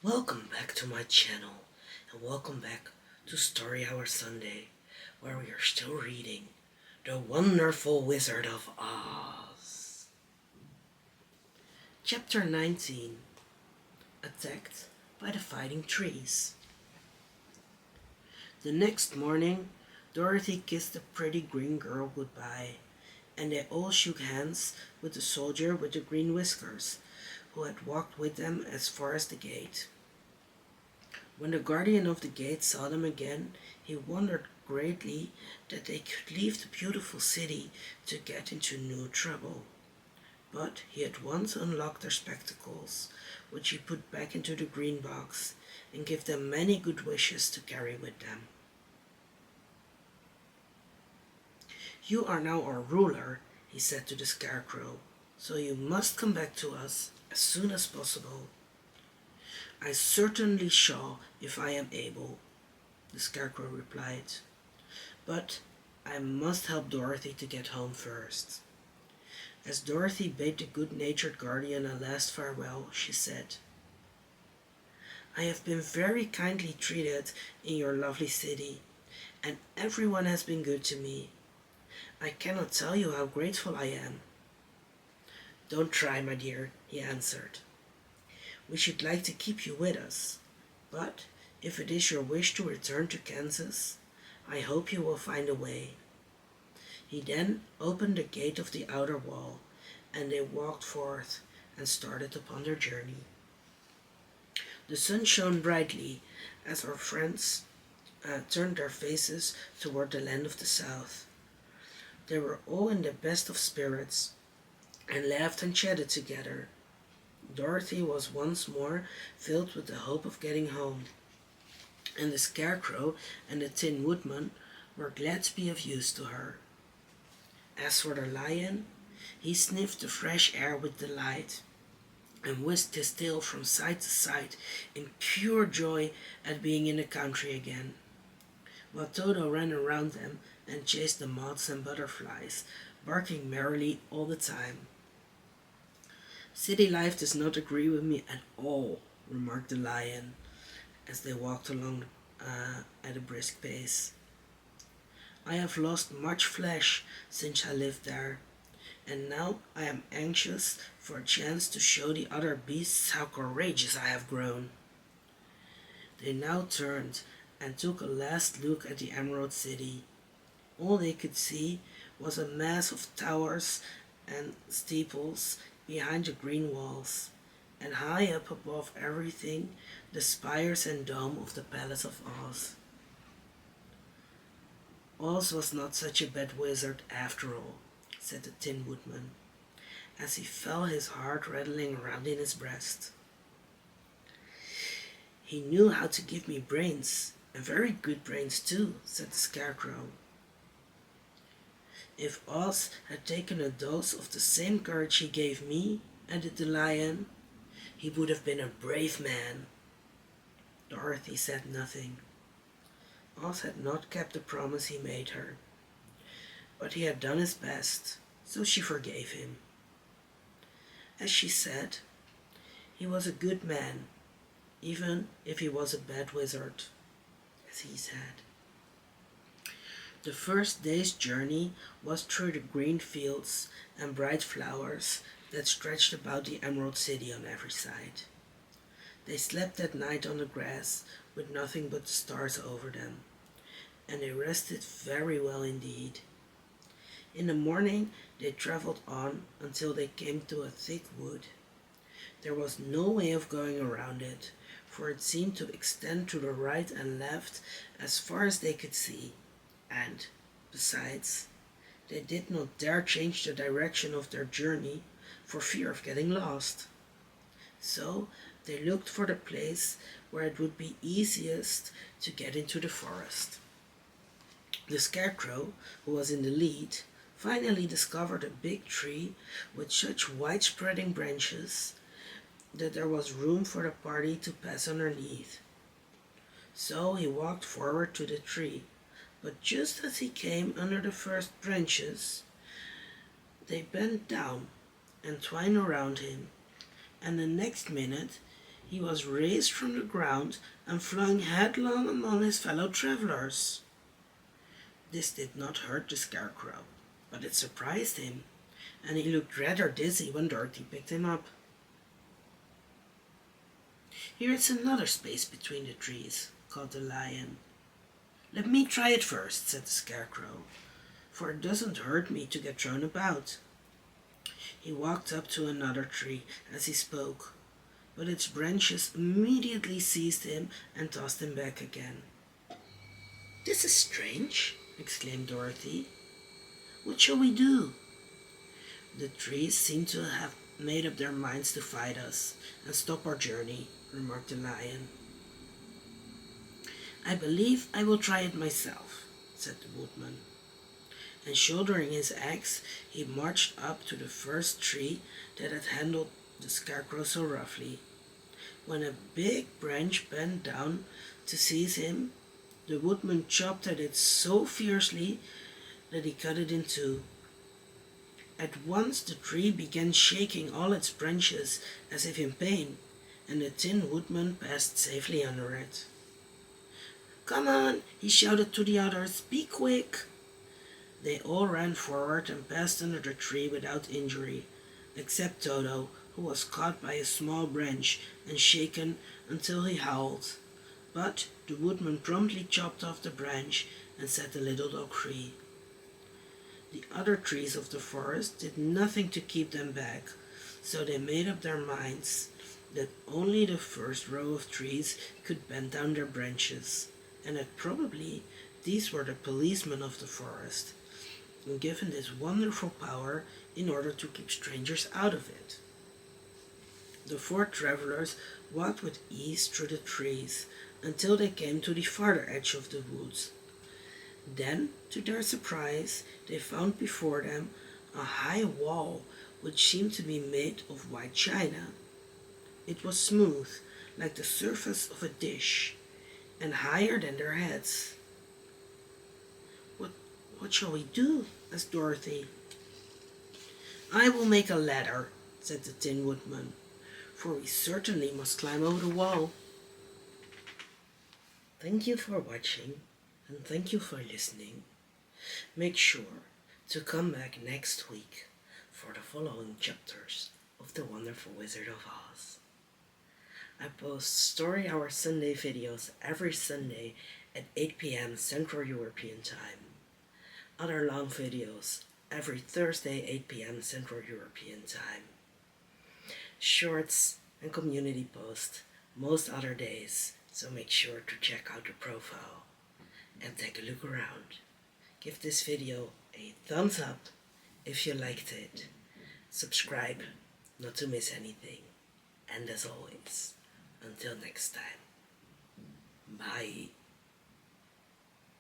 Welcome back to my channel, and welcome back to Story Hour Sunday, where we are still reading The Wonderful Wizard of Oz. Chapter 19. Attacked by the Fighting Trees. The next morning, Dorothy kissed the pretty green girl goodbye, and they all shook hands with the soldier with the green whiskers, who had walked with them as far as the gate. When the guardian of the gate saw them again, he wondered greatly that they could leave the beautiful city to get into new trouble. But he at once unlocked their spectacles, which he put back into the green box, and gave them many good wishes to carry with them. "You are now our ruler," he said to the Scarecrow, "so you must come back to us as soon as possible." "I certainly shall if I am able," the Scarecrow replied. "But I must help Dorothy to get home first." As Dorothy bade the good-natured guardian a last farewell, she said, "I have been very kindly treated in your lovely city, and everyone has been good to me. I cannot tell you how grateful I am." "Don't try, my dear," he answered. "We should like to keep you with us, but if it is your wish to return to Kansas, I hope you will find a way." He then opened the gate of the outer wall, and they walked forth and started upon their journey. The sun shone brightly as our friends turned their faces toward the land of the South. They were all in the best of spirits and laughed and chatted together. Dorothy was once more filled with the hope of getting home, and the Scarecrow and the Tin Woodman were glad to be of use to her. As for the Lion, he sniffed the fresh air with delight, and whisked his tail from side to side in pure joy at being in the country again, while Toto ran around them and chased the moths and butterflies, barking merrily all the time. "City life does not agree with me at all," remarked the Lion, as they walked along at a brisk pace. "I have lost much flesh since I lived there, and now I am anxious for a chance to show the other beasts how courageous I have grown." They now turned and took a last look at the Emerald City. All they could see was a mass of towers and steeples behind the green walls, and high up above everything, the spires and dome of the Palace of Oz. "Oz was not such a bad wizard after all," said the Tin Woodman, as he felt his heart rattling around in his breast. "He knew how to give me brains, and very good brains too," said the Scarecrow. "If Oz had taken a dose of the same courage he gave me," added the Lion, "he would have been a brave man." Dorothy said nothing. Oz had not kept the promise he made her, but he had done his best, so she forgave him. As she said, he was a good man, even if he was a bad wizard, as he said. The first day's journey was through the green fields and bright flowers that stretched about the Emerald City on every side. They slept that night on the grass with nothing but the stars over them, and they rested very well indeed. In the morning they traveled on until they came to a thick wood. There was no way of going around it, for it seemed to extend to the right and left as far as they could see, and, besides, they did not dare change the direction of their journey for fear of getting lost. So they looked for the place where it would be easiest to get into the forest. The Scarecrow, who was in the lead, finally discovered a big tree with such wide-spreading branches that there was room for the party to pass underneath. So he walked forward to the tree, but just as he came under the first branches, they bent down and twined around him, and the next minute he was raised from the ground and flung headlong among his fellow travelers. This did not hurt the Scarecrow, but it surprised him, and he looked rather dizzy when Dorothy picked him up. "Here is another space between the trees," called the Lion. "Let me try it first," said the Scarecrow, "for it doesn't hurt me to get thrown about." He walked up to another tree as he spoke, but its branches immediately seized him and tossed him back again. "This is strange," exclaimed Dorothy. "What shall we do?" "The trees seem to have made up their minds to fight us and stop our journey," remarked the Lion. "I believe I will try it myself," said the Woodman. And shouldering his axe, he marched up to the first tree that had handled the Scarecrow so roughly. When a big branch bent down to seize him, the Woodman chopped at it so fiercely that he cut it in two. At once the tree began shaking all its branches as if in pain, and the Tin Woodman passed safely under it. "Come on," he shouted to the others, "be quick." They all ran forward and passed under the tree without injury, except Toto, who was caught by a small branch and shaken until he howled. But the Woodman promptly chopped off the branch and set the little dog free. The other trees of the forest did nothing to keep them back, so they made up their minds that only the first row of trees could bend down their branches, and that probably these were the policemen of the forest, and given this wonderful power in order to keep strangers out of it. The four travelers walked with ease through the trees until they came to the farther edge of the woods. Then, to their surprise, they found before them a high wall which seemed to be made of white china. It was smooth, like the surface of a dish, and higher than their heads. What shall we do?" asked Dorothy. "I will make a ladder," said the Tin Woodman, "for we certainly must climb over the wall." Thank you for watching, and thank you for listening. Make sure to come back next week for the following chapters of The Wonderful Wizard of Oz. I post Story Hour Sunday videos every Sunday at 8 p.m. Central European Time. Other long videos every Thursday 8 p.m. Central European Time. Shorts and community posts most other days, so make sure to check out the profile and take a look around. Give this video a thumbs up if you liked it. Subscribe not to miss anything. And as always, until next time, bye.